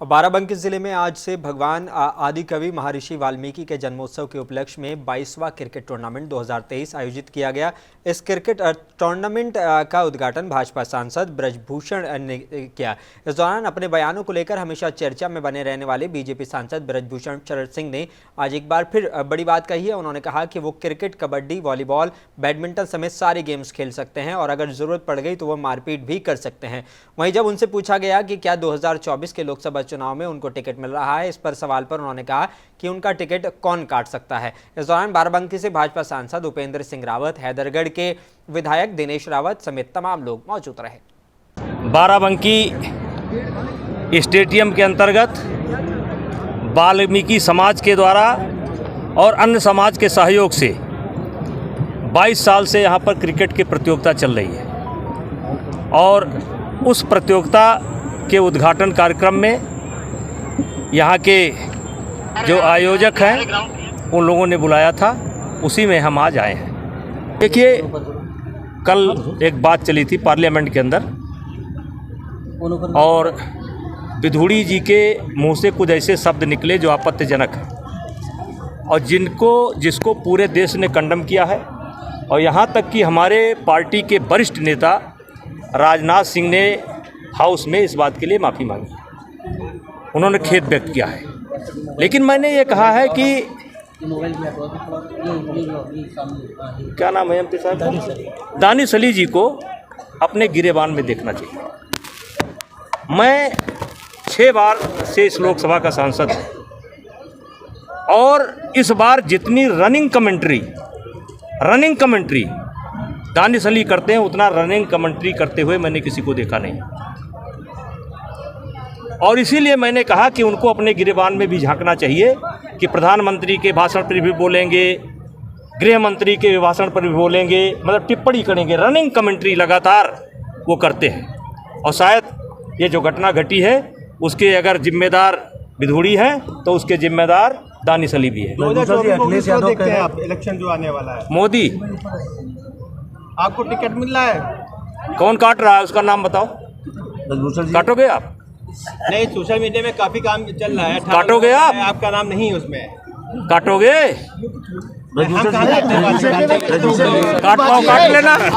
बाराबंकी जिले में आज से भगवान आदि कवि महर्षि वाल्मीकि के जन्मोत्सव के उपलक्ष्य में 22वां क्रिकेट टूर्नामेंट 2023 आयोजित किया गया। इस क्रिकेट टूर्नामेंट का उद्घाटन भाजपा सांसद ब्रजभूषण ने किया। इस दौरान अपने बयानों को लेकर हमेशा चर्चा में बने रहने वाले बीजेपी सांसद ब्रजभूषण शरण सिंह ने आज एक बार फिर बड़ी बात कही है। उन्होंने कहा कि वो क्रिकेट, कबड्डी, वॉलीबॉल, बैडमिंटन समेत सारे गेम्स खेल सकते हैं और अगर जरूरत पड़ गई तो वो मारपीट भी कर सकते हैं। वहीं जब उनसे पूछा गया कि क्या 2024 के लोकसभा चुनाव में उनको टिकट मिल रहा है, इस पर सवाल पर उन्होंने कहा कि उनका टिकट कौन काट सकता है। इस दौरान बाराबंकी से भाजपा सांसद उपेंद्र सिंह रावत, हैदरगढ़ के विधायक दिनेश रावत समेत तमाम लोग मौजूद रहे। बाराबंकी स्टेडियम के अंतर्गत वाल्मीकि समाज के द्वारा और अन्य समाज के सहयोग से 22 साल से यहाँ पर क्रिकेट की प्रतियोगिता चल रही है और उस प्रतियोगिता के उद्घाटन कार्यक्रम में यहाँ के जो आयोजक हैं उन लोगों ने बुलाया था, उसी में हम आज आए हैं। देखिए, कल एक बात चली थी पार्लियामेंट के अंदर और विधूड़ी जी के मुंह से कुछ ऐसे शब्द निकले जो आपत्तिजनक हैं और जिसको पूरे देश ने कंडम किया है और यहाँ तक कि हमारे पार्टी के वरिष्ठ नेता राजनाथ सिंह ने हाउस में इस बात के लिए माफ़ी मांगी। उन्होंने खेद व्यक्त किया है, लेकिन मैंने ये कहा है कि क्या नाम है एमपी साहब, दानिश अली जी को अपने गिरेबान में देखना चाहिए। मैं 6 बार से इस लोकसभा का सांसद हूँ और इस बार जितनी रनिंग कमेंट्री दानिश अली करते हैं उतना रनिंग कमेंट्री करते हुए मैंने किसी को देखा नहीं। और इसीलिए मैंने कहा कि उनको अपने गिरेबान में भी झांकना चाहिए कि प्रधानमंत्री के भाषण पर भी बोलेंगे, गृह मंत्री के भाषण पर भी बोलेंगे, मतलब टिप्पणी करेंगे, रनिंग कमेंट्री लगातार वो करते हैं। और शायद ये जो घटना घटी है उसके अगर जिम्मेदार विधूड़ी हैं तो उसके जिम्मेदार दानिश अली भी है। आप इलेक्शन जो आने वाला है, मोदी आपको टिकट मिल रहा है, कौन काट रहा है उसका नाम बताओ। काटोगे आप? नहीं, सोशल मीडिया में काफी काम चल रहा है। काटोगे आप? आपका नाम नहीं है उसमें। काटोगे? हम कहाँ काटने वाले हैं? काट लेना।